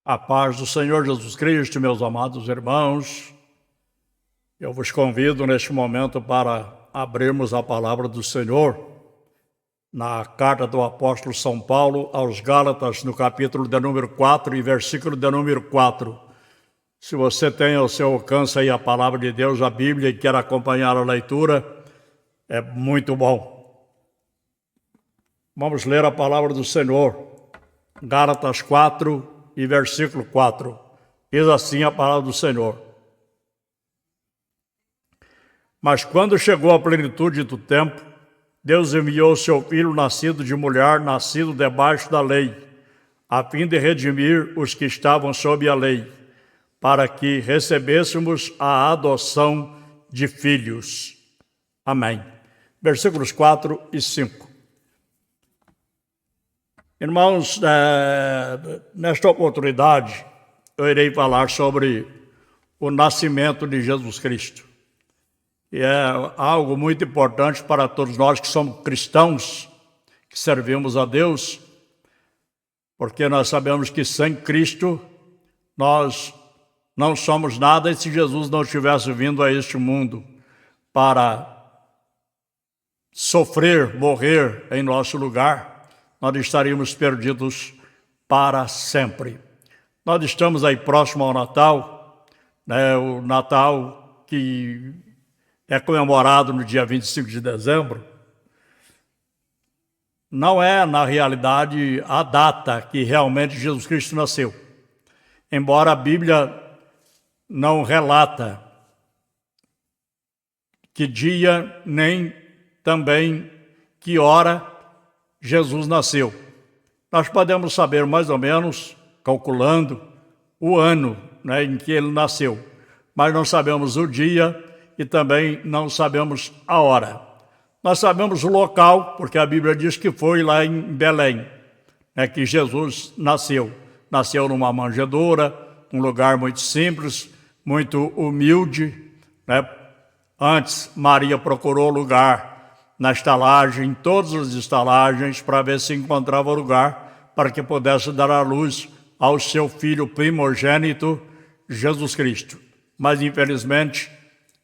A paz do Senhor Jesus Cristo, meus amados irmãos, eu vos convido neste momento para abrirmos a palavra do Senhor na carta do apóstolo São Paulo aos Gálatas, no capítulo de número 4 e versículo de número 4. Se você tem ao seu alcance aí a palavra de Deus, a Bíblia, e quer acompanhar a leitura, é muito bom. Vamos ler a palavra do Senhor, Gálatas 4 e versículo 4. Diz assim a palavra do Senhor: Mas quando chegou a plenitude do tempo, Deus enviou seu Filho, nascido de mulher, nascido debaixo da lei, a fim de redimir os que estavam sob a lei, para que recebêssemos a adoção de filhos. Amém. Versículos 4 e 5. Irmãos, nesta oportunidade, eu irei falar sobre o nascimento de Jesus Cristo. E é algo muito importante para todos nós que somos cristãos, que servimos a Deus, porque nós sabemos que sem Cristo nós não somos nada, e se Jesus não tivesse vindo a este mundo para sofrer, morrer em nosso lugar, nós estaríamos perdidos para sempre. Nós estamos aí próximo ao Natal, o Natal que é comemorado no dia 25 de dezembro. Não é, na realidade, a data que realmente Jesus Cristo nasceu. Embora a Bíblia não relata que dia, nem também que hora Jesus nasceu. Nós podemos saber mais ou menos, calculando o ano em que ele nasceu, mas não sabemos o dia e também não sabemos a hora. Nós sabemos o local, porque a Bíblia diz que foi lá em Belém, que Jesus nasceu. Nasceu numa manjedoura, um lugar muito simples, muito humilde. Antes, Maria procurou lugar na estalagem, em todas as estalagens, para ver se encontrava lugar para que pudesse dar à luz ao seu filho primogênito, Jesus Cristo. Mas, infelizmente,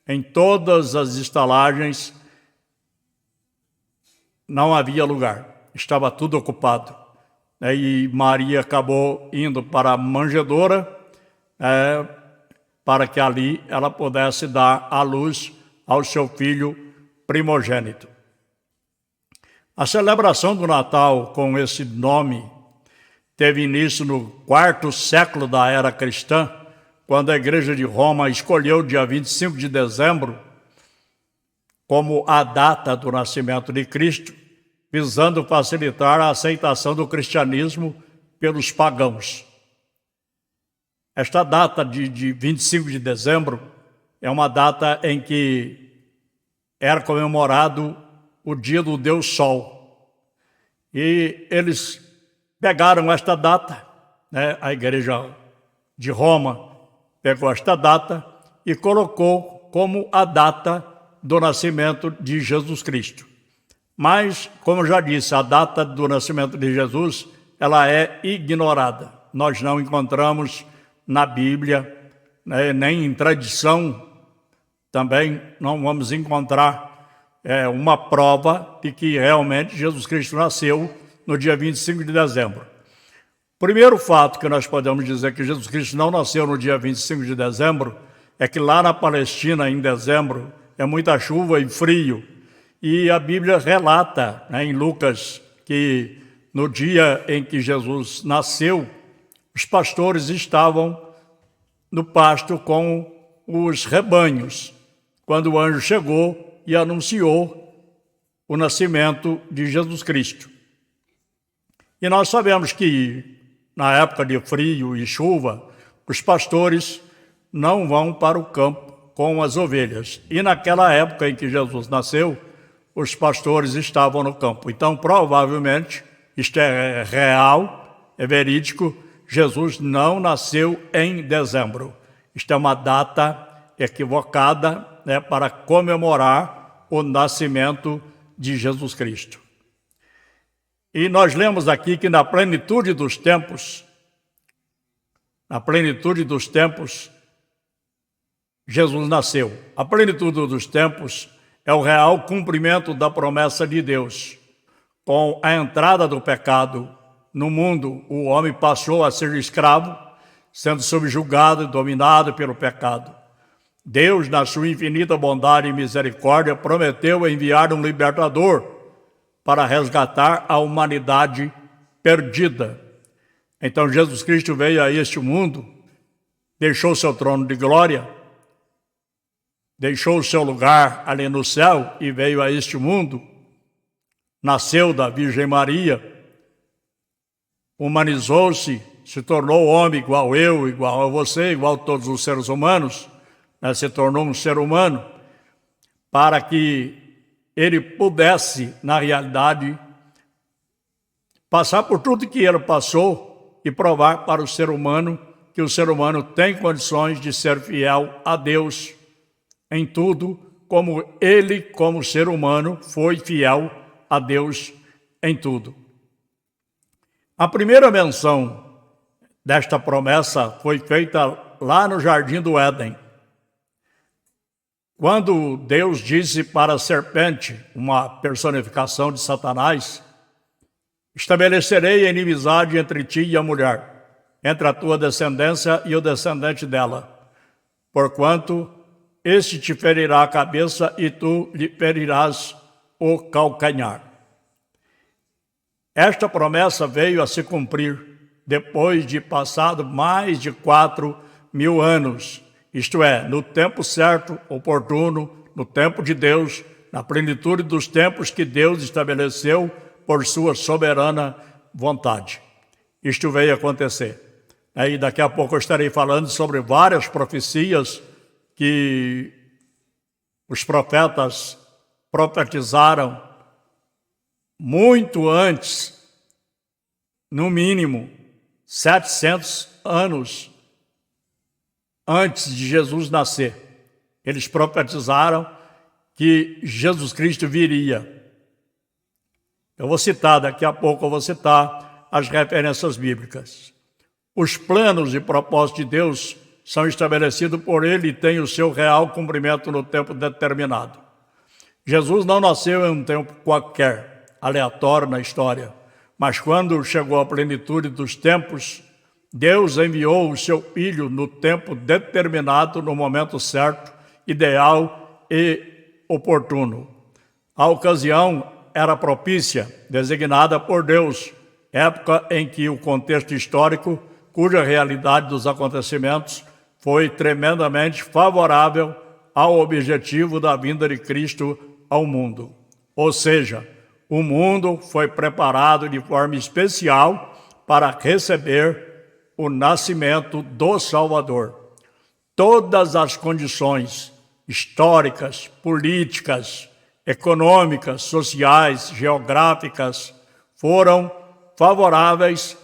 em todas as estalagens não havia lugar, estava tudo ocupado. E Maria acabou indo para a manjedoura para que ali ela pudesse dar à luz ao seu filho primogênito. A celebração do Natal com esse nome teve início no 4º século da era cristã, quando a Igreja de Roma escolheu o dia 25 de dezembro como a data do nascimento de Cristo, visando facilitar a aceitação do cristianismo pelos pagãos. Esta data de 25 de dezembro é uma data em que era comemorado o dia do Deus Sol. E eles pegaram esta data, a Igreja de Roma pegou esta data e colocou como a data do nascimento de Jesus Cristo. Mas, como eu já disse, a data do nascimento de Jesus, ela é ignorada. Nós não encontramos na Bíblia, nem em tradição, também não vamos encontrar uma prova de que realmente Jesus Cristo nasceu no dia 25 de dezembro. O primeiro fato que nós podemos dizer que Jesus Cristo não nasceu no dia 25 de dezembro é que lá na Palestina, em dezembro, é muita chuva e frio. E a Bíblia relata, em Lucas, que no dia em que Jesus nasceu, os pastores estavam no pasto com os rebanhos, quando o anjo chegou e anunciou o nascimento de Jesus Cristo. E nós sabemos que, na época de frio e chuva, os pastores não vão para o campo com as ovelhas. E naquela época em que Jesus nasceu, os pastores estavam no campo. Então, provavelmente, isto é real, é verídico, Jesus não nasceu em dezembro. Isto é uma data equivocada, para comemorar o nascimento de Jesus Cristo. E nós lemos aqui que na plenitude dos tempos, Na plenitude dos tempos, Jesus nasceu. A plenitude dos tempos é o real cumprimento da promessa de Deus. Com a entrada do pecado no mundo, o homem passou a ser escravo, sendo subjugado e dominado pelo pecado. Deus, na sua infinita bondade e misericórdia, prometeu enviar um libertador para resgatar a humanidade perdida. Então Jesus Cristo veio a este mundo, deixou seu trono de glória, deixou o seu lugar ali no céu e veio a este mundo, nasceu da Virgem Maria, humanizou-se, se tornou homem igual eu, igual a você, igual a todos os seres humanos, né? Se tornou um ser humano, para que ele pudesse, na realidade, passar por tudo que ele passou e provar para o ser humano que o ser humano tem condições de ser fiel a Deus em tudo, como ele, como ser humano, foi fiel a Deus em tudo. A primeira menção desta promessa foi feita lá no Jardim do Éden, quando Deus disse para a serpente, uma personificação de Satanás: estabelecerei a inimizade entre ti e a mulher, entre a tua descendência e o descendente dela, porquanto este te ferirá a cabeça e tu lhe ferirás o calcanhar. Esta promessa veio a se cumprir depois de passado mais de 4.000 anos, isto é, no tempo certo, oportuno, no tempo de Deus, na plenitude dos tempos que Deus estabeleceu por sua soberana vontade. Isto veio acontecer. E daqui a pouco eu estarei falando sobre várias profecias que os profetas profetizaram muito antes, no mínimo 700 anos antes de Jesus nascer. Eles profetizaram que Jesus Cristo viria. Eu vou citar, daqui a pouco eu vou citar as referências bíblicas. Os planos e propósitos de Deus são estabelecidos por Ele e têm o seu real cumprimento no tempo determinado. Jesus não nasceu em um tempo qualquer, aleatório na história, mas quando chegou a plenitude dos tempos, Deus enviou o seu Filho no tempo determinado, no momento certo, ideal e oportuno. A ocasião era propícia, designada por Deus, época em que o contexto histórico, cuja realidade dos acontecimentos foi tremendamente favorável ao objetivo da vinda de Cristo ao mundo. Ou seja, o mundo foi preparado de forma especial para receber o nascimento do Salvador. Todas as condições históricas, políticas, econômicas, sociais, geográficas foram favoráveis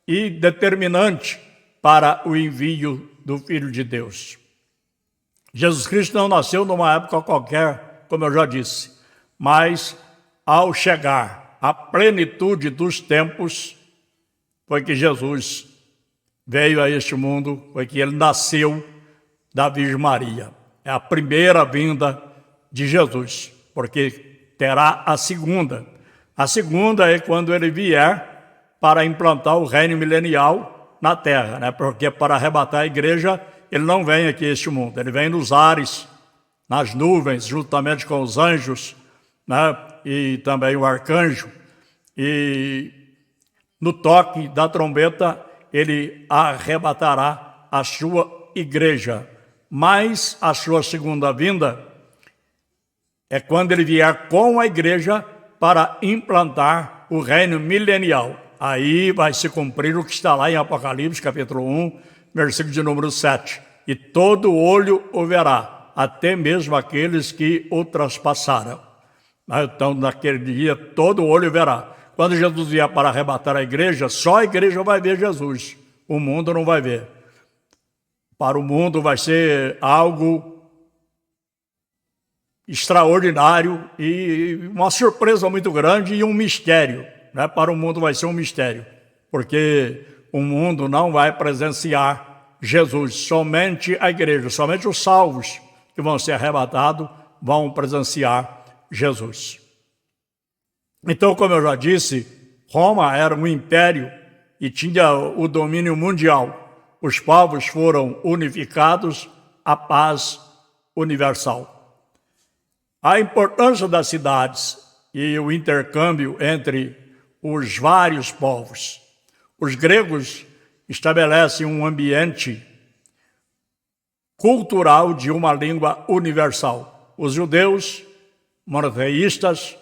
e determinantes para o envio do Filho de Deus. Jesus Cristo não nasceu numa época qualquer, como eu já disse, mas ao chegar à plenitude dos tempos, foi que Jesus veio a este mundo, foi que ele nasceu da Virgem Maria. É a primeira vinda de Jesus, porque terá a segunda. A segunda é quando ele vier para implantar o reino milenial na terra, né? Porque para arrebatar a igreja, ele não vem aqui a este mundo, ele vem nos ares, nas nuvens, juntamente com os anjos, né? E também o arcanjo. E no toque da trombeta, ele arrebatará a sua igreja. Mas a sua segunda vinda é quando ele vier com a igreja para implantar o reino milenial. Aí vai se cumprir o que está lá em Apocalipse, capítulo 1, versículo de número 7. E todo olho o verá, até mesmo aqueles que o traspassaram. Então, naquele dia, todo olho verá. Quando Jesus vier para arrebatar a igreja, só a igreja vai ver Jesus. O mundo não vai ver. Para o mundo vai ser algo extraordinário e uma surpresa muito grande e um mistério, né? Para o mundo vai ser um mistério, porque o mundo não vai presenciar Jesus. Somente a igreja, somente os salvos que vão ser arrebatados vão presenciar Jesus. Então, como eu já disse, Roma era um império e tinha o domínio mundial. Os povos foram unificados, a paz universal. A importância das cidades e o intercâmbio entre os vários povos. Os gregos estabelecem um ambiente cultural de uma língua universal. Os judeus, monoteístas,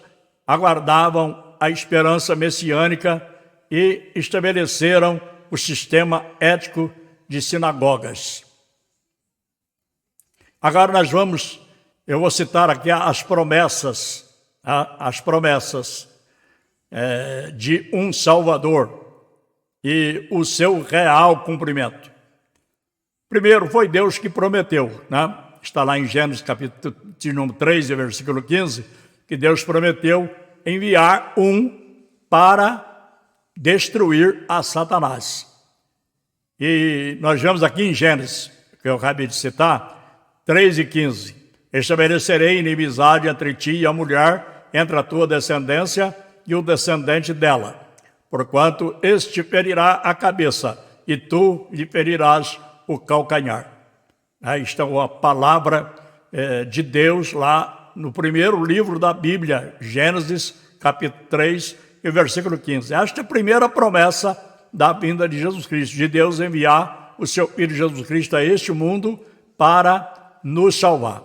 aguardavam a esperança messiânica e estabeleceram o sistema ético de sinagogas. Agora eu vou citar aqui as promessas de um Salvador e o seu real cumprimento. Primeiro, foi Deus que prometeu, né? Está lá em Gênesis capítulo 3, versículo 15, que Deus prometeu enviar um para destruir a Satanás. E nós vemos aqui em Gênesis, que eu acabei de citar, 3 e 15. Estabelecerei inimizade entre ti e a mulher, entre a tua descendência e o descendente dela, porquanto este ferirá a cabeça, e tu lhe ferirás o calcanhar. Aí está a palavra de Deus lá no primeiro livro da Bíblia, Gênesis, capítulo 3, e versículo 15. Esta é a primeira promessa da vinda de Jesus Cristo, de Deus enviar o seu Filho Jesus Cristo a este mundo para nos salvar.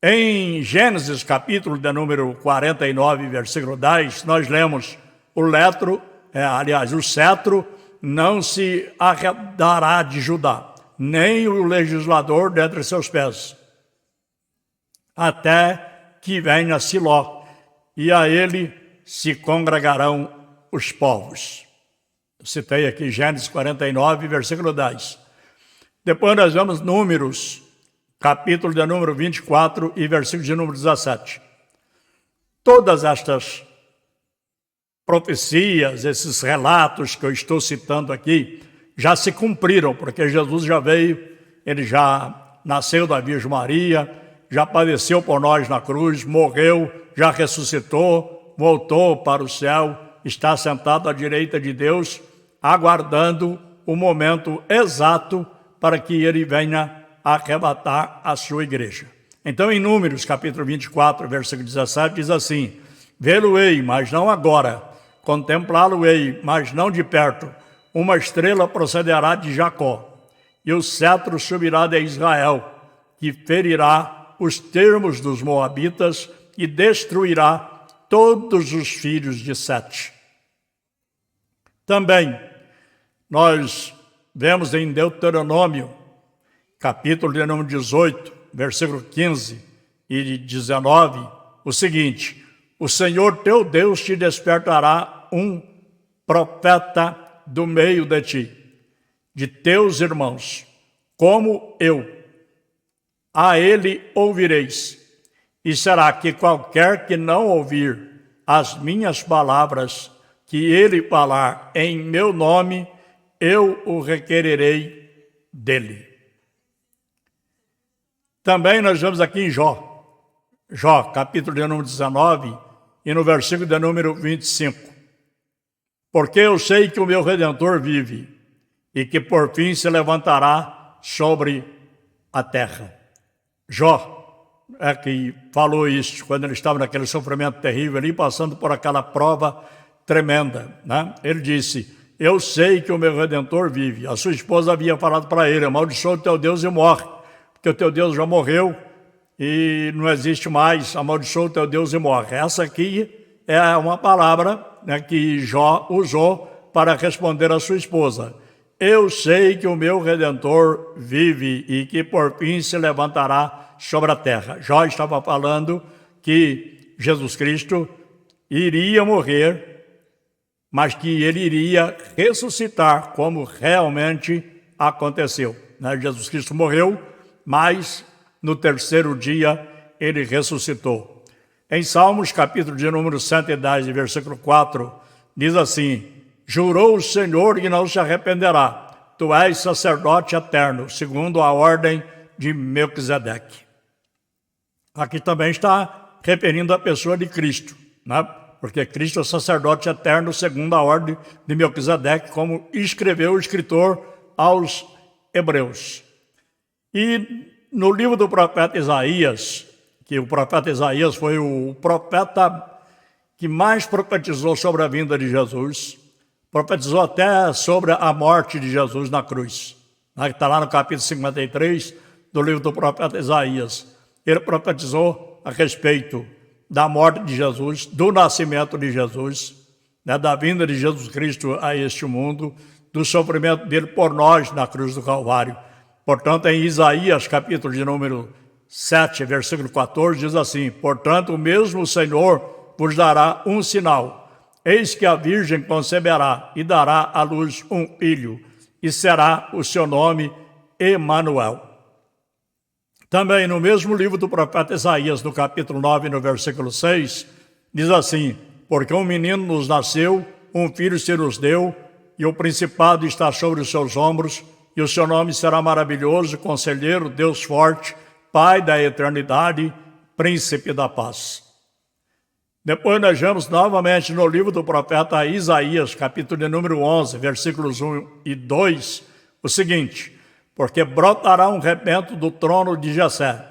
Em Gênesis, capítulo de número 49, versículo 10, nós lemos: o cetro não se arredará de Judá, nem o legislador dentre seus pés, até que venha Siló, e a ele se congregarão os povos. Eu citei aqui Gênesis 49, versículo 10. Depois nós vemos Números, capítulo de número 24 e versículo de número 17. Todas estas profecias, esses relatos que eu estou citando aqui, já se cumpriram, porque Jesus já veio, ele já nasceu da Virgem Maria, já padeceu por nós na cruz, morreu, já ressuscitou, voltou para o céu, está sentado à direita de Deus, aguardando o momento exato para que ele venha arrebatar a sua igreja. Então, em Números, capítulo 24, versículo 17, diz assim: vê-lo-ei, mas não agora, contemplá-lo-ei, mas não de perto. Uma estrela procederá de Jacó, e o cetro subirá de Israel, que ferirá os termos dos moabitas e destruirá todos os filhos de Sete. Também, nós vemos em Deuteronômio, capítulo de número 18, versículo 15 e 19, o seguinte: o Senhor teu Deus te despertará um profeta do meio de ti, de teus irmãos, como eu. A ele ouvireis, e será que qualquer que não ouvir as minhas palavras, que ele falar em meu nome, eu o requererei dele. Também nós vemos aqui em Jó, capítulo de número 19, e no versículo de número 25. Porque eu sei que o meu Redentor vive, e que por fim se levantará sobre a terra. Jó é que falou isso quando ele estava naquele sofrimento terrível ali, passando por aquela prova tremenda, né? Ele disse: eu sei que o meu Redentor vive. A sua esposa havia falado para ele: amaldiçoa o teu Deus e morre, porque o teu Deus já morreu e não existe mais, amaldiçoa o teu Deus e morre. Essa aqui é uma palavra, né, que Jó usou para responder à sua esposa. Eu sei que o meu Redentor vive e que por fim se levantará sobre a terra. Jó estava falando que Jesus Cristo iria morrer, mas que ele iria ressuscitar, como realmente aconteceu. Jesus Cristo morreu, mas no terceiro dia ele ressuscitou. Em Salmos, capítulo de número 110, versículo 4, diz assim: jurou o Senhor e não se arrependerá, tu és sacerdote eterno, segundo a ordem de Melquisedeque. Aqui também está referindo a pessoa de Cristo, né? Porque Cristo é sacerdote eterno, segundo a ordem de Melquisedeque, como escreveu o escritor aos Hebreus. E no livro do profeta Isaías, que o profeta Isaías foi o profeta que mais profetizou sobre a vinda de Jesus, profetizou até sobre a morte de Jesus na cruz. Está lá no capítulo 53 do livro do profeta Isaías. Ele profetizou a respeito da morte de Jesus, do nascimento de Jesus, né, da vinda de Jesus Cristo a este mundo, do sofrimento dele por nós na cruz do Calvário. Portanto, em Isaías, capítulo de número 7, versículo 14, diz assim: portanto, o mesmo Senhor vos dará um sinal. Eis que a virgem conceberá e dará à luz um filho, e será o seu nome Emanuel. Também no mesmo livro do profeta Isaías, no capítulo 9, no versículo 6, diz assim: porque um menino nos nasceu, um filho se nos deu, e o principado está sobre os seus ombros, e o seu nome será maravilhoso, conselheiro, Deus forte, Pai da eternidade, príncipe da paz. Depois nós vemos novamente no livro do profeta Isaías, capítulo de número 11, versículos 1 e 2, o seguinte: porque brotará um rebento do trono de Jessé,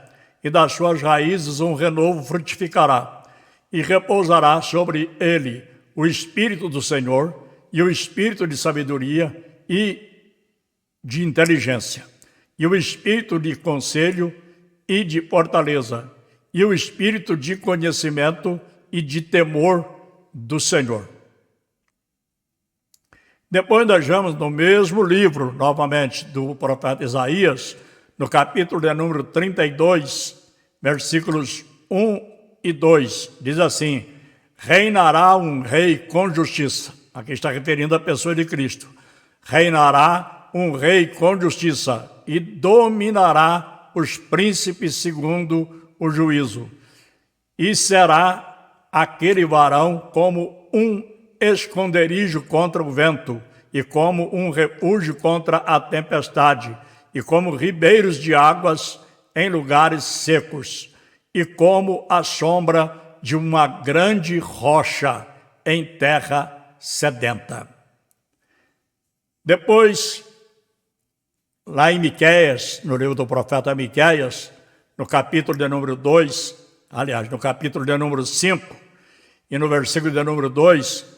e das suas raízes um renovo frutificará, e repousará sobre ele o Espírito do Senhor, e o Espírito de sabedoria e de inteligência, e o Espírito de conselho e de fortaleza, e o Espírito de conhecimento e de temor do Senhor. Depois nós vamos no mesmo livro, novamente, do profeta Isaías, no capítulo de número 32, versículos 1 e 2, diz assim: reinará um rei com justiça. Aqui está referindo a pessoa de Cristo. Reinará um rei com justiça e dominará os príncipes segundo o juízo. E será aquele varão como um esconderijo contra o vento, e como um refúgio contra a tempestade, e como ribeiros de águas em lugares secos, e como a sombra de uma grande rocha em terra sedenta. Depois, lá em Miqueias, no livro do profeta Miqueias, no capítulo de número 2, aliás, no capítulo de número 5, e no versículo de número 2,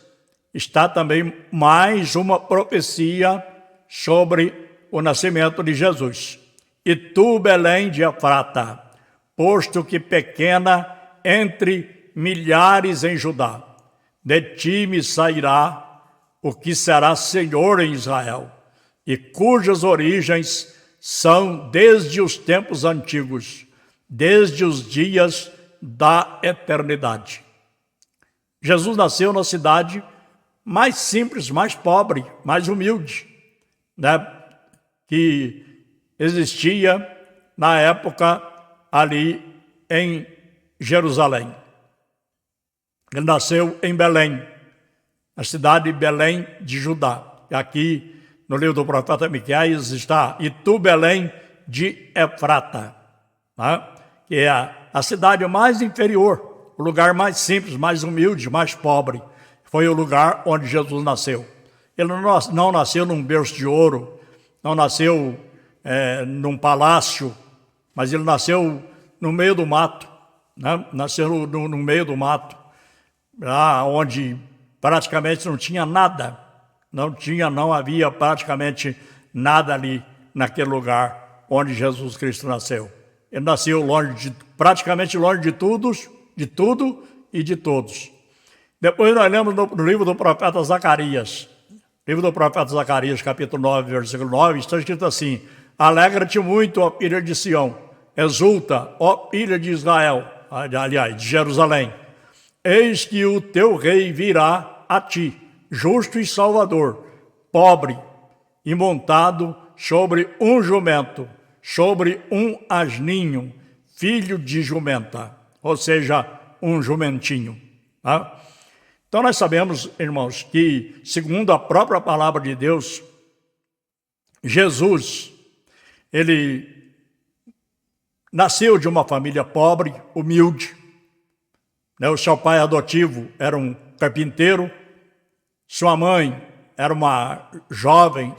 está também mais uma profecia sobre o nascimento de Jesus. E tu, Belém de Efrata, posto que pequena entre milhares em Judá, de ti me sairá o que será Senhor em Israel, e cujas origens são desde os tempos antigos, desde os dias da eternidade. Jesus nasceu na cidade mais simples, mais pobre, mais humilde, né, que existia na época ali em Jerusalém. Ele nasceu em Belém, na cidade de Belém de Judá. E aqui no livro do profeta Miqueias está: e tu, Belém de Efrata, né, que é a cidade mais inferior, o lugar mais simples, mais humilde, mais pobre. Foi o lugar onde Jesus nasceu. Ele não nasceu num berço de ouro, não nasceu num palácio, mas ele nasceu no meio do mato, né? Nasceu no meio do mato, lá onde praticamente não tinha nada, não havia praticamente nada ali naquele lugar onde Jesus Cristo nasceu. Ele nasceu praticamente longe de tudo e de todos. Depois nós lemos no livro do profeta Zacarias. Livro do profeta Zacarias, capítulo 9, versículo 9, está escrito assim: alegra-te muito, ó filha de Sião, exulta, ó filha de Israel, aliás, de Jerusalém. Eis que o teu rei virá a ti, justo e salvador, pobre e montado sobre um jumento, sobre um asninho, filho de jumenta, ou seja, um jumentinho. Tá? Então nós sabemos, irmãos, que segundo a própria palavra de Deus, Jesus, ele nasceu de uma família pobre, humilde, né? O seu pai adotivo era um carpinteiro, sua mãe era uma jovem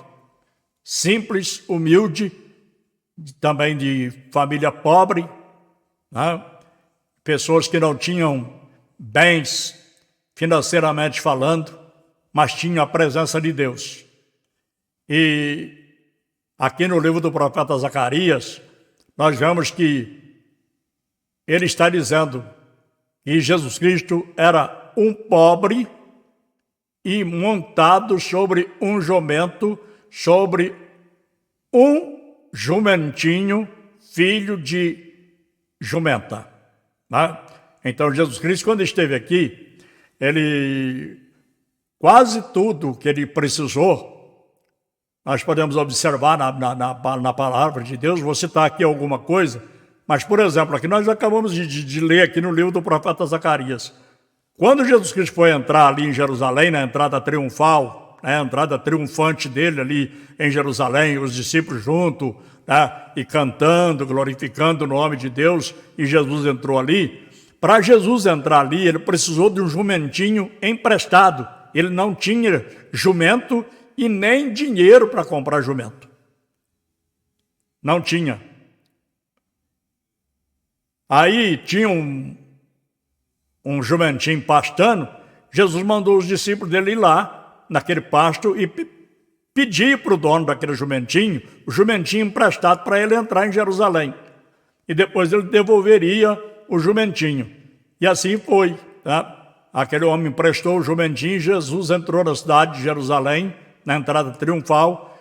simples, humilde, também de família pobre, né? Pessoas que não tinham bens financeiramente falando, mas tinham a presença de Deus. E aqui no livro do profeta Zacarias, nós vemos que ele está dizendo que Jesus Cristo era um pobre e montado sobre um jumento, sobre um jumentinho, filho de jumenta. Né? Então, Jesus Cristo, quando esteve aqui, ele quase tudo que ele precisou, nós podemos observar na palavra de Deus. Vou citar aqui alguma coisa, mas, por exemplo, aqui nós acabamos de ler aqui no livro do profeta Zacarias. Quando Jesus Cristo foi entrar ali em Jerusalém, na entrada triunfal, a entrada triunfante dele ali em Jerusalém, os discípulos junto, né, e cantando, glorificando o nome de Deus, e Jesus entrou ali. Para Jesus entrar ali, ele precisou de um jumentinho emprestado. Ele não tinha jumento e nem dinheiro para comprar jumento. Não tinha. Aí tinha um jumentinho pastando. Jesus mandou os discípulos dele ir lá, naquele pasto, e pedir para o dono daquele jumentinho, o jumentinho emprestado para ele entrar em Jerusalém. E depois ele devolveria o jumentinho. E assim foi. Tá? Aquele homem emprestou o jumentinho, Jesus entrou na cidade de Jerusalém, na entrada triunfal,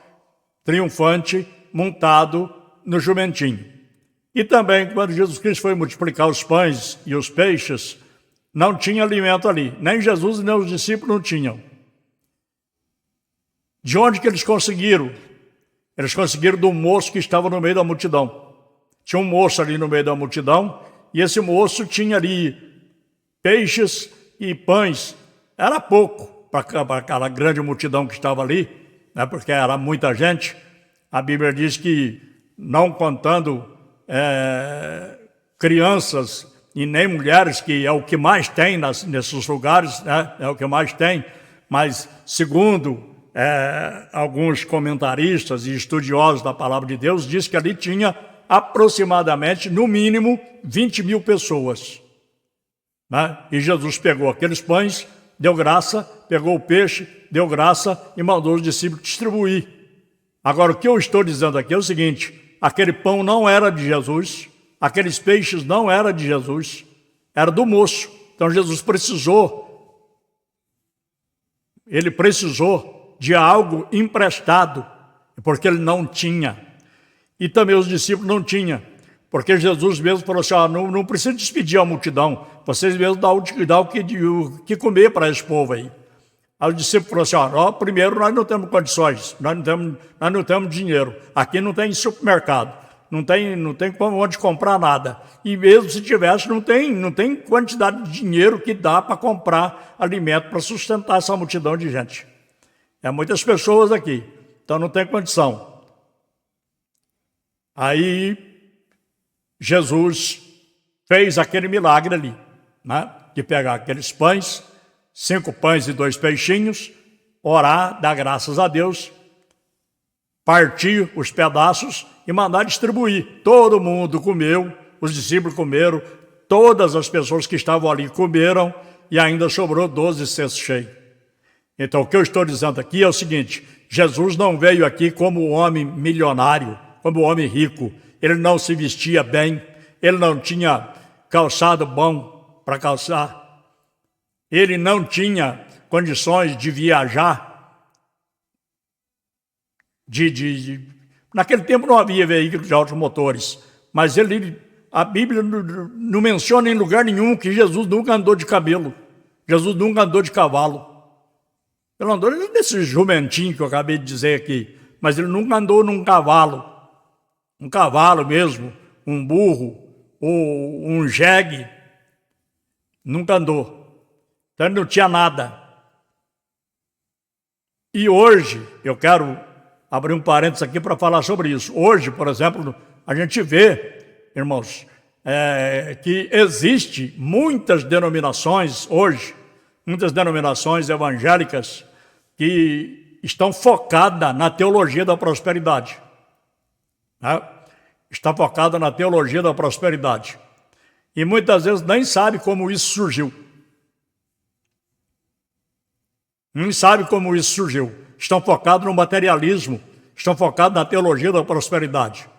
triunfante, montado no jumentinho. E também, quando Jesus Cristo foi multiplicar os pães e os peixes, não tinha alimento ali. Nem Jesus nem os discípulos não tinham. De onde que eles conseguiram? Eles conseguiram do moço que estava no meio da multidão. Tinha um moço ali no meio da multidão, e esse moço tinha ali peixes e pães. Era pouco para aquela grande multidão que estava ali, né, porque era muita gente. A Bíblia diz que, não contando crianças e nem mulheres, que é o que mais tem nesses lugares, né, é o que mais tem, mas segundo alguns comentaristas e estudiosos da palavra de Deus, diz que ali tinha aproximadamente, no mínimo, 20 mil pessoas. Né? E Jesus pegou aqueles pães, deu graça, pegou o peixe, deu graça e mandou os discípulos distribuir. Agora, o que eu estou dizendo aqui é o seguinte: aquele pão não era de Jesus, aqueles peixes não eram de Jesus, era do moço. Então Jesus precisou de algo emprestado, porque ele não tinha. E também os discípulos não tinham, porque Jesus mesmo falou assim: não precisa despedir a multidão, vocês mesmos dão o que comer para esse povo aí. Aí o discípulo falou assim: primeiro, nós não temos condições, nós não temos dinheiro, aqui não tem supermercado, não tem onde comprar nada, e mesmo se tivesse, não tem quantidade de dinheiro que dá para comprar alimento para sustentar essa multidão de gente. É muitas pessoas aqui, então não tem condição. Aí Jesus fez aquele milagre ali, né, de pegar aqueles pães, 5 pães e 2 peixinhos, orar, dar graças a Deus, partir os pedaços e mandar distribuir. Todo mundo comeu, os discípulos comeram, todas as pessoas que estavam ali comeram, e ainda sobrou 12 cestos cheios. Então, o que eu estou dizendo aqui é o seguinte: Jesus não veio aqui como homem milionário, como homem rico. Ele não se vestia bem, ele não tinha calçado bom para calçar, ele não tinha condições de viajar. Naquele tempo não havia veículos de automotores, mas a Bíblia não menciona em lugar nenhum que Jesus nunca andou de camelo, Jesus nunca andou de cavalo. Ele andou nesse jumentinho que eu acabei de dizer aqui, mas ele nunca andou num cavalo. Um cavalo mesmo, um burro, ou um jegue, nunca andou. Então ele não tinha nada. E hoje eu quero abrir um parênteses aqui para falar sobre isso. Hoje, por exemplo, a gente vê, irmãos, que existe muitas denominações hoje, muitas denominações evangélicas que estão focadas na teologia da prosperidade. Né? Está focada na teologia da prosperidade. E muitas vezes nem sabe como isso surgiu. Nem sabe como isso surgiu. Estão focados no materialismo, estão focados na teologia da prosperidade.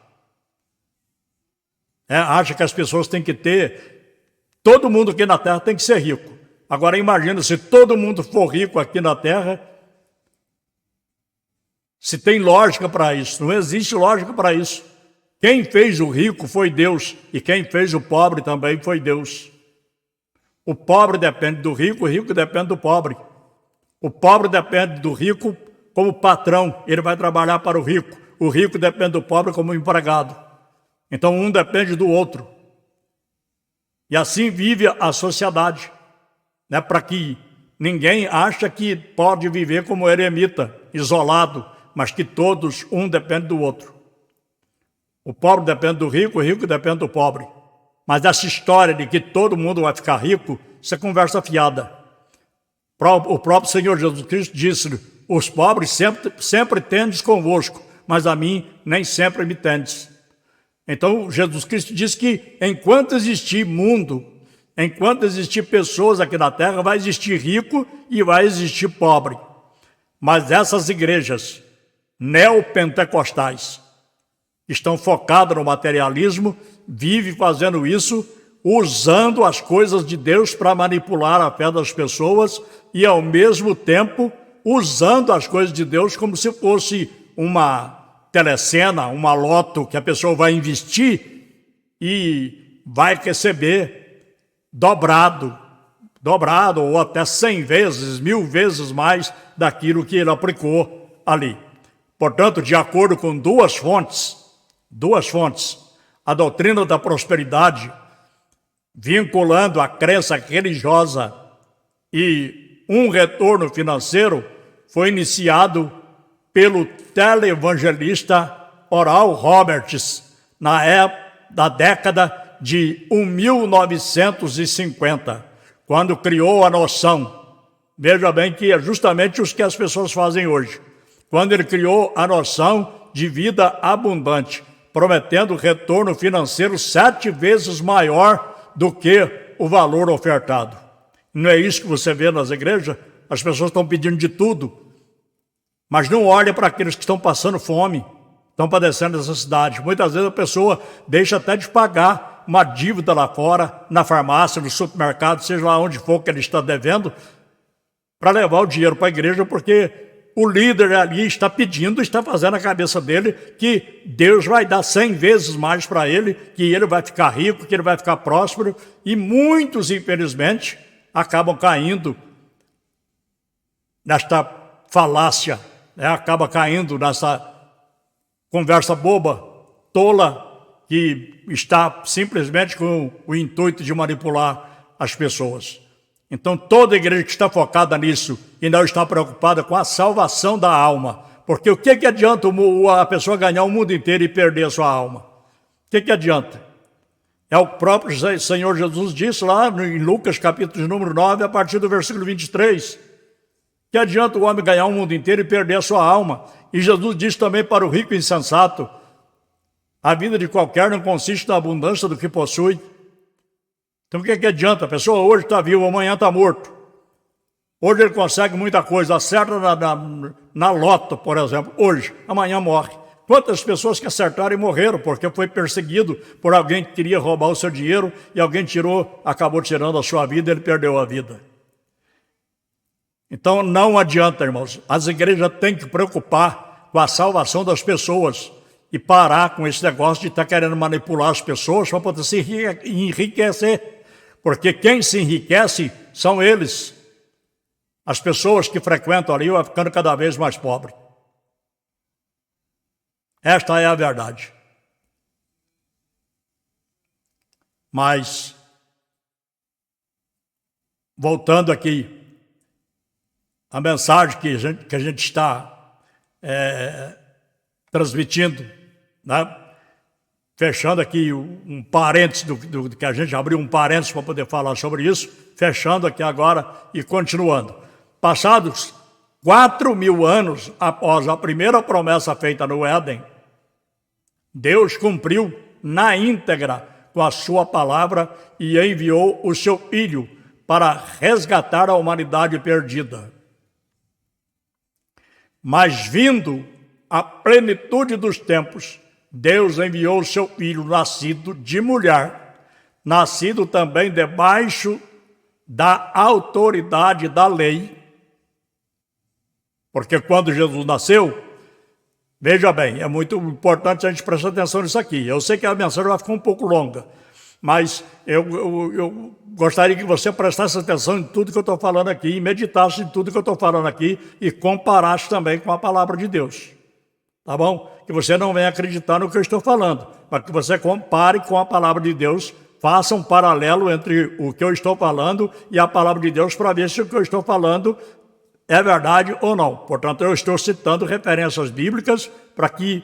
Acha que as pessoas têm que ter, todo mundo aqui na terra tem que ser rico. Agora imagina se todo mundo for rico aqui na terra, se tem lógica para isso. Não existe lógica para isso. Quem fez o rico foi Deus, e quem fez o pobre também foi Deus. O pobre depende do rico, o rico depende do pobre. O pobre depende do rico como patrão, ele vai trabalhar para o rico depende do pobre como empregado. Então um depende do outro. E assim vive a sociedade, né? Para que ninguém ache que pode viver como eremita, isolado, mas que todos, um depende do outro. O pobre depende do rico, o rico depende do pobre. Mas essa história de que todo mundo vai ficar rico, isso é conversa fiada. O próprio Senhor Jesus Cristo disse: os pobres sempre tendes convosco, mas a mim nem sempre me tendes. Então Jesus Cristo disse que enquanto existir mundo, enquanto existir pessoas aqui na terra, vai existir rico e vai existir pobre. Mas essas igrejas neopentecostais estão focadas no materialismo, vivem fazendo isso, usando as coisas de Deus para manipular a fé das pessoas e, ao mesmo tempo, usando as coisas de Deus como se fosse uma telecena, uma loto que a pessoa vai investir e vai receber dobrado ou até 100 vezes, 1000 vezes mais daquilo que ele aplicou ali. Portanto, de acordo com duas fontes, a doutrina da prosperidade, vinculando a crença religiosa e um retorno financeiro, foi iniciado pelo televangelista Oral Roberts na década de 1950, quando criou a noção. Veja bem que é justamente o que as pessoas fazem hoje. Quando ele criou a noção de vida abundante, prometendo retorno financeiro 7 vezes maior do que o valor ofertado. Não é isso que você vê nas igrejas? As pessoas estão pedindo de tudo, mas não olha para aqueles que estão passando fome, estão padecendo necessidade. Muitas vezes a pessoa deixa até de pagar uma dívida lá fora, na farmácia, no supermercado, seja lá onde for que ele está devendo, para levar o dinheiro para a igreja, porque o líder ali está pedindo, está fazendo a cabeça dele que Deus vai dar 100 vezes mais para ele, que ele vai ficar rico, que ele vai ficar próspero, e muitos, infelizmente, acabam caindo nesta falácia, né? Acaba caindo nessa conversa boba, tola, que está simplesmente com o intuito de manipular as pessoas. Então, toda igreja que está focada nisso e não está preocupada com a salvação da alma, porque o que adianta a pessoa ganhar o mundo inteiro e perder a sua alma? O que adianta? É o próprio Senhor Jesus disse lá em Lucas capítulo número 9, a partir do versículo 23. Que adianta o homem ganhar o mundo inteiro e perder a sua alma? E Jesus diz também para o rico insensato: a vida de qualquer não consiste na abundância do que possui. Então o que adianta? A pessoa hoje está viva, amanhã está morto. Hoje ele consegue muita coisa, acerta na loto, por exemplo, hoje, amanhã morre. Quantas pessoas que acertaram e morreram porque foi perseguido por alguém que queria roubar o seu dinheiro e alguém acabou tirando a sua vida e ele perdeu a vida. Então não adianta, irmãos, as igrejas têm que preocupar com a salvação das pessoas e parar com esse negócio de estar querendo manipular as pessoas para poder se enriquecer. Porque quem se enriquece são eles. As pessoas que frequentam ali vão ficando cada vez mais pobres. Esta é a verdade. Mas, voltando aqui, a mensagem que a gente está transmitindo, né? Fechando aqui um parênteses do que a gente abriu um parênteses para poder falar sobre isso, fechando aqui agora e continuando. Passados 4.000 anos após a primeira promessa feita no Éden, Deus cumpriu na íntegra com a sua palavra e enviou o seu Filho para resgatar a humanidade perdida. Mas vindo a plenitude dos tempos, Deus enviou o seu Filho nascido de mulher, nascido também debaixo da autoridade da lei. Porque quando Jesus nasceu, veja bem, é muito importante a gente prestar atenção nisso aqui. Eu sei que a mensagem vai ficar um pouco longa, mas eu gostaria que você prestasse atenção em tudo que eu estou falando aqui, e meditasse em tudo que eu estou falando aqui e comparasse também com a palavra de Deus. Tá bom? Que você não venha acreditar no que eu estou falando, mas que você compare com a palavra de Deus, faça um paralelo entre o que eu estou falando e a palavra de Deus para ver se o que eu estou falando é verdade ou não. Portanto, eu estou citando referências bíblicas para que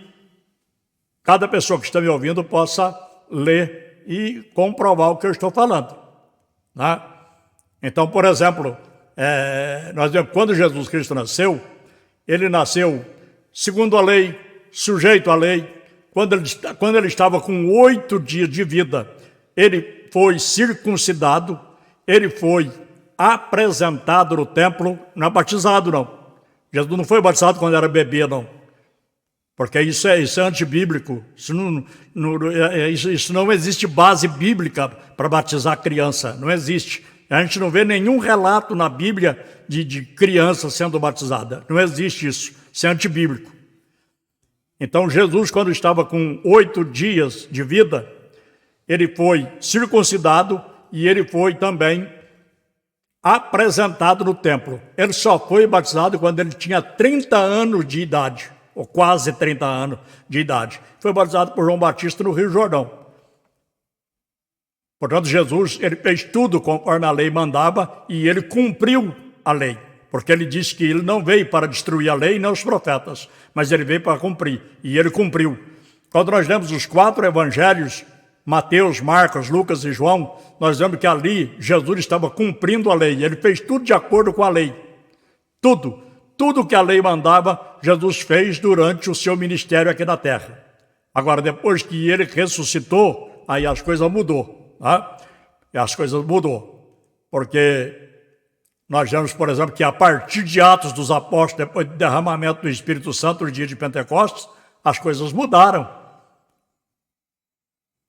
cada pessoa que está me ouvindo possa ler e comprovar o que eu estou falando, né? Então, por exemplo, nós vemos quando Jesus Cristo nasceu, ele nasceu segundo a lei, sujeito à lei. Quando ele estava com 8 dias de vida, ele foi circuncidado, ele foi apresentado no templo, não é batizado não. Jesus não foi batizado quando era bebê não, porque isso é antibíblico, isso não existe base bíblica para batizar criança, não existe. A gente não vê nenhum relato na Bíblia de criança sendo batizada, não existe isso, isso é antibíblico. Então Jesus, quando estava com 8 dias de vida, ele foi circuncidado e ele foi também apresentado no templo. Ele só foi batizado quando ele tinha 30 anos de idade, ou quase 30 anos de idade. Foi batizado por João Batista no Rio Jordão. Portanto, Jesus, ele fez tudo conforme a lei mandava e ele cumpriu a lei, porque ele disse que ele não veio para destruir a lei nem os profetas, mas ele veio para cumprir, e ele cumpriu. Quando nós lemos os 4 evangelhos, Mateus, Marcos, Lucas e João, nós vemos que ali Jesus estava cumprindo a lei, ele fez tudo de acordo com a lei. Tudo que a lei mandava, Jesus fez durante o seu ministério aqui na terra. Agora, depois que ele ressuscitou, aí as coisas mudou, tá? E as coisas mudou, porque nós vemos, por exemplo, que a partir de Atos dos Apóstolos, depois do derramamento do Espírito Santo no dia de Pentecostes, as coisas mudaram.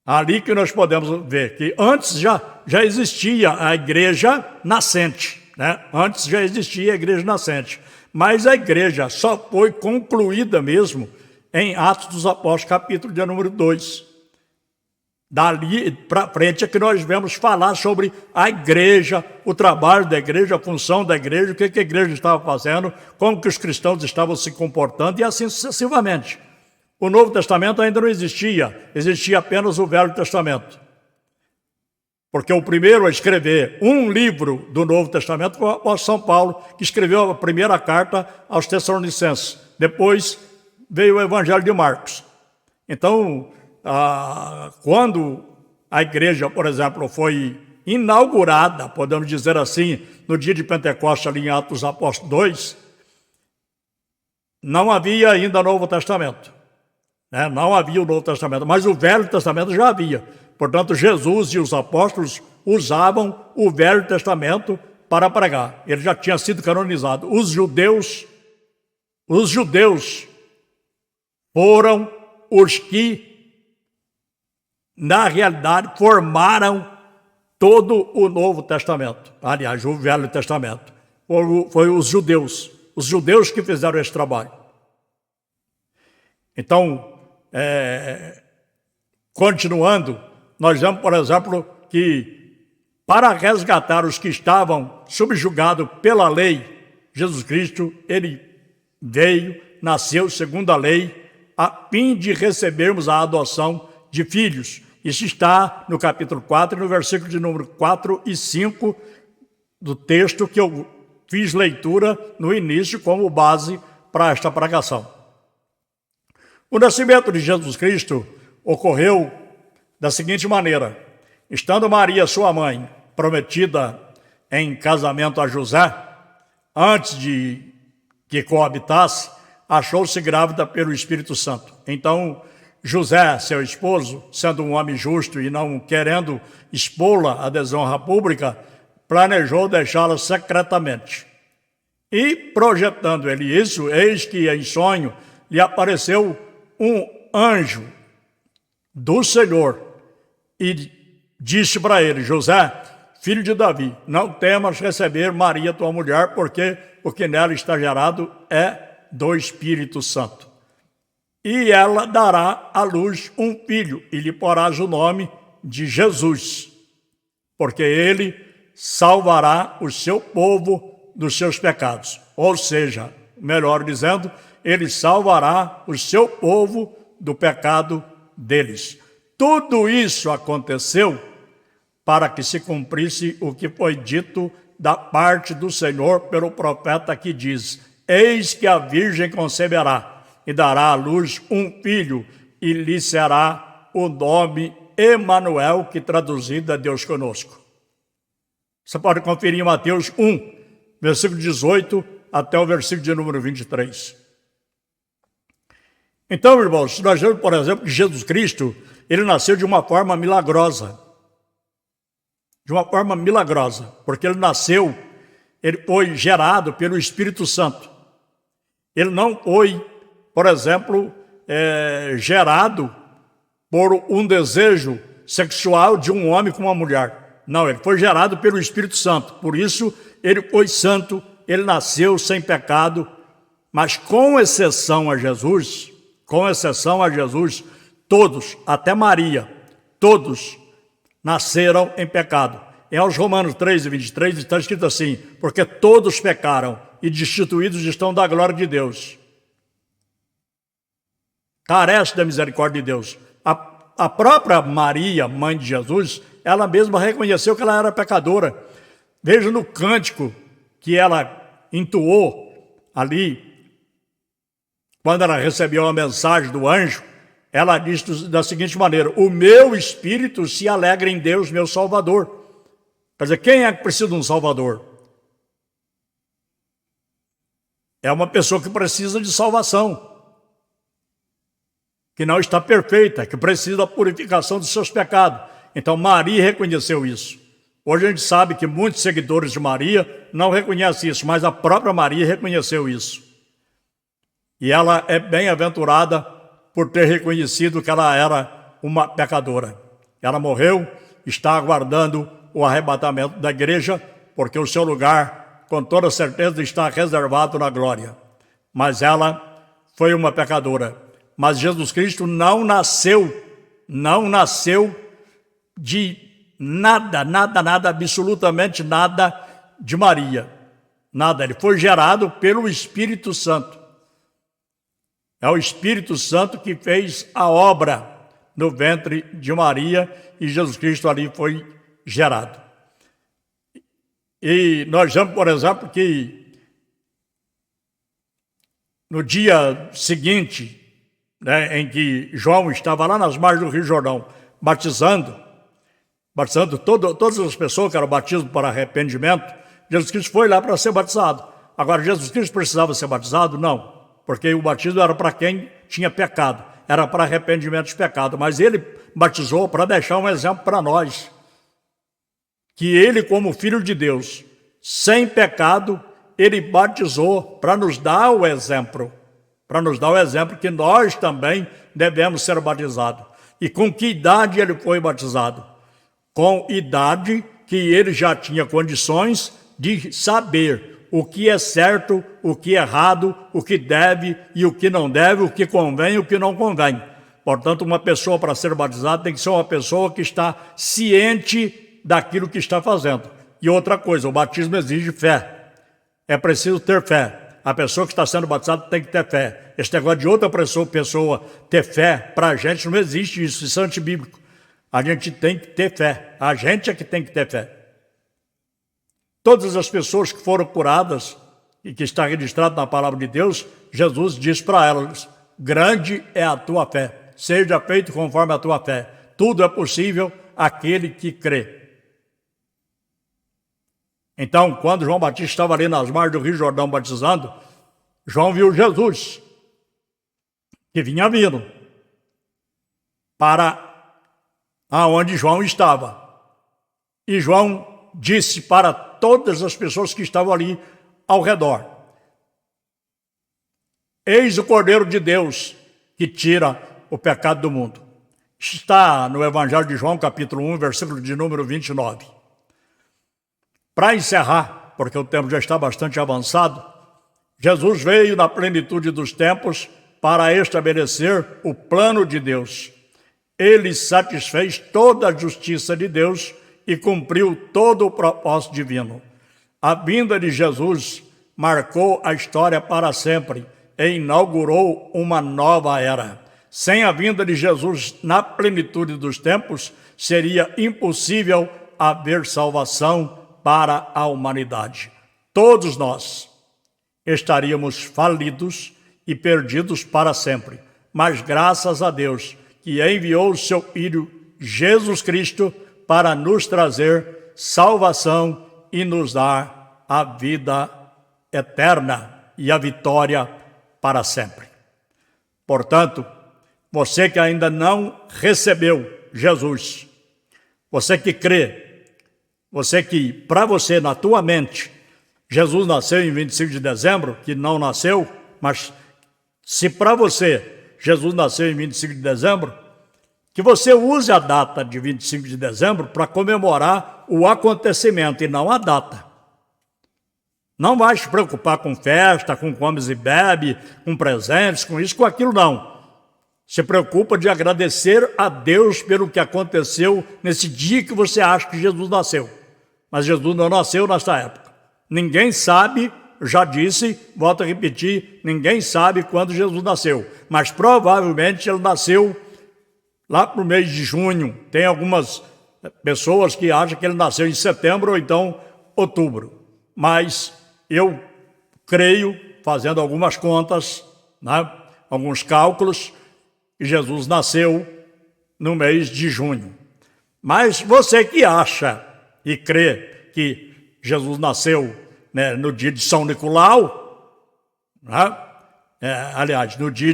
Ali que nós podemos ver que antes já existia a igreja nascente, né? Antes já existia a igreja nascente, mas a igreja só foi concluída mesmo em Atos dos Apóstolos, capítulo de número 2. Dali para frente é que nós vemos falar sobre a igreja, o trabalho da igreja, a função da igreja, o que a igreja estava fazendo, como que os cristãos estavam se comportando e assim sucessivamente. O Novo Testamento ainda não existia, existia apenas o Velho Testamento. Porque o primeiro a escrever um livro do Novo Testamento foi o apóstolo São Paulo, que escreveu a primeira carta aos Tessalonicenses. Depois veio o Evangelho de Marcos. Então, quando a igreja, por exemplo, foi inaugurada, podemos dizer assim, no dia de Pentecostes, ali em Atos dos Apóstolos 2, não havia ainda Novo Testamento. Não havia o Novo Testamento, mas o Velho Testamento já havia. Portanto, Jesus e os apóstolos usavam o Velho Testamento para pregar. Ele já tinha sido canonizado. Os judeus foram os que, na realidade, formaram todo o Novo Testamento. Aliás, o Velho Testamento. Foi os judeus que fizeram esse trabalho. Então, continuando, nós vemos, por exemplo, que para resgatar os que estavam subjugados pela lei, Jesus Cristo, ele veio, nasceu segundo a lei, a fim de recebermos a adoção de filhos. Isso está no capítulo 4, no versículo de número 4 e 5 do texto que eu fiz leitura no início como base para esta pregação. O nascimento de Jesus Cristo ocorreu da seguinte maneira: estando Maria, sua mãe, prometida em casamento a José, antes de que coabitasse, achou-se grávida pelo Espírito Santo. Então, José, seu esposo, sendo um homem justo e não querendo expô-la à desonra pública, planejou deixá-la secretamente. E, projetando ele isso, eis que em sonho lhe apareceu um anjo do Senhor e disse para ele: José, filho de Davi, não temas receber Maria, tua mulher, porque o que nela está gerado é do Espírito Santo. E ela dará à luz um filho, e lhe porás o nome de Jesus, porque ele salvará o seu povo dos seus pecados. Ou seja, melhor dizendo, ele salvará o seu povo do pecado deles. Tudo isso aconteceu para que se cumprisse o que foi dito da parte do Senhor pelo profeta, que diz: eis que a virgem conceberá e dará à luz um filho, e lhe será o nome Emanuel, que traduzido é Deus conosco. Você pode conferir em Mateus 1, versículo 18 até o versículo de número 23. Então, irmãos, nós vemos, por exemplo, que Jesus Cristo, ele nasceu de uma forma milagrosa. De uma forma milagrosa, porque ele nasceu, ele foi gerado pelo Espírito Santo. Ele não foi, por exemplo, gerado por um desejo sexual de um homem com uma mulher. Não, ele foi gerado pelo Espírito Santo. Por isso, ele foi santo, ele nasceu sem pecado, mas com exceção a Jesus, todos, até Maria, todos nasceram em pecado. Em Romanos 3, 23, está escrito assim: porque todos pecaram e destituídos estão da glória de Deus. Carece da misericórdia de Deus. A própria Maria, mãe de Jesus, ela mesma reconheceu que ela era pecadora. Veja no cântico que ela entoou ali, quando ela recebeu a mensagem do anjo, ela disse da seguinte maneira: o meu espírito se alegra em Deus, meu Salvador. Quer dizer, quem é que precisa de um Salvador? É uma pessoa que precisa de salvação, que não está perfeita, que precisa da purificação dos seus pecados. Então Maria reconheceu isso. Hoje a gente sabe que muitos seguidores de Maria não reconhecem isso, mas a própria Maria reconheceu isso. E ela é bem-aventurada por ter reconhecido que ela era uma pecadora. Ela morreu, está aguardando o arrebatamento da igreja, porque o seu lugar, com toda certeza, está reservado na glória. Mas ela foi uma pecadora. Mas Jesus Cristo não nasceu de nada, absolutamente nada de Maria. Nada, ele foi gerado pelo Espírito Santo. É o Espírito Santo que fez a obra no ventre de Maria e Jesus Cristo ali foi gerado. E nós vemos, por exemplo, que no dia seguinte, em que João estava lá nas margens do Rio Jordão, batizando todas as pessoas que eram batismo para arrependimento, Jesus Cristo foi lá para ser batizado. Agora, Jesus Cristo precisava ser batizado? Não, porque o batismo era para quem tinha pecado, era para arrependimento de pecado, mas ele batizou para deixar um exemplo para nós, que ele, como Filho de Deus, sem pecado, ele batizou para nos dar o exemplo, que nós também devemos ser batizados. E com que idade ele foi batizado? Com idade que ele já tinha condições de saber o que é certo, o que é errado, o que deve e o que não deve, o que convém e o que não convém. Portanto, uma pessoa para ser batizada tem que ser uma pessoa que está ciente daquilo que está fazendo. E outra coisa, o batismo exige fé. É preciso ter fé. A pessoa que está sendo batizada tem que ter fé. Esse negócio de outra pessoa ter fé, para a gente não existe isso, isso é antibíblico. A gente tem que ter fé. A gente é que tem que ter fé. Todas as pessoas que foram curadas e que está registrado na palavra de Deus, Jesus diz para elas: grande é a tua fé. Seja feito conforme a tua fé. Tudo é possível àquele que crê. Então, quando João Batista estava ali nas margens do Rio Jordão batizando, João viu Jesus, que vinha vindo para aonde João estava. E João disse para todas as pessoas que estavam ali ao redor: eis o Cordeiro de Deus que tira o pecado do mundo. Está no Evangelho de João, capítulo 1, versículo de número 29. Para encerrar, porque o tempo já está bastante avançado, Jesus veio na plenitude dos tempos para estabelecer o plano de Deus. Ele satisfez toda a justiça de Deus e cumpriu todo o propósito divino. A vinda de Jesus marcou a história para sempre e inaugurou uma nova era. Sem a vinda de Jesus na plenitude dos tempos, seria impossível haver salvação para a humanidade. Todos nós estaríamos falidos e perdidos para sempre. Mas graças a Deus que enviou o seu Filho Jesus Cristo para nos trazer salvação e nos dar a vida eterna e a vitória para sempre. Portanto, você que ainda não recebeu Jesus, você que crê, você que, para você, na tua mente, Jesus nasceu em 25 de dezembro, que não nasceu, mas se para você Jesus nasceu em 25 de dezembro, que você use a data de 25 de dezembro para comemorar o acontecimento e não a data. Não vai se preocupar com festa, com comes e bebe, com presentes, com isso, com aquilo, não. Se preocupa de agradecer a Deus pelo que aconteceu nesse dia que você acha que Jesus nasceu. Mas Jesus não nasceu nessa época. Ninguém sabe, já disse, volto a repetir, ninguém sabe quando Jesus nasceu. Mas provavelmente ele nasceu lá para o mês de junho. Tem algumas pessoas que acham que ele nasceu em setembro ou então outubro. Mas eu creio, fazendo algumas contas, né, alguns cálculos, que Jesus nasceu no mês de junho. Mas você que acha e crê que Jesus nasceu, né, no dia de São Nicolau, né, aliás, no dia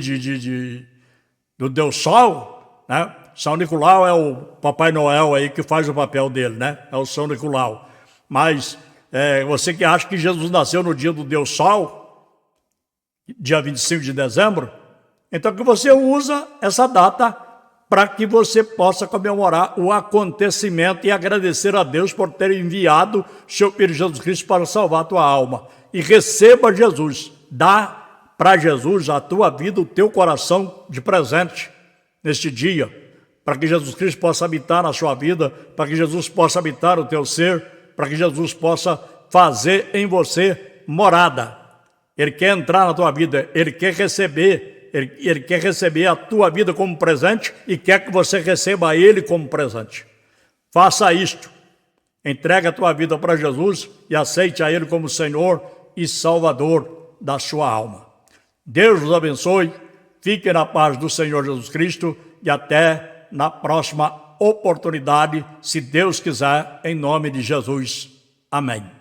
do Deus Sol, né? São Nicolau é o Papai Noel aí que faz o papel dele, né? É o São Nicolau. Mas você que acha que Jesus nasceu no dia do Deus Sol, dia 25 de dezembro, então que você usa essa data para que você possa comemorar o acontecimento e agradecer a Deus por ter enviado seu Filho Jesus Cristo para salvar a tua alma. E receba Jesus, dá para Jesus a tua vida, o teu coração de presente neste dia, para que Jesus Cristo possa habitar na sua vida, para que Jesus possa habitar o teu ser, para que Jesus possa fazer em você morada. Ele quer entrar na tua vida, Ele quer receber, Ele quer receber a tua vida como presente e quer que você receba Ele como presente. Faça isto, entregue a tua vida para Jesus e aceite a Ele como Senhor e Salvador da sua alma. Deus os abençoe, fique na paz do Senhor Jesus Cristo e até na próxima oportunidade, se Deus quiser, em nome de Jesus. Amém.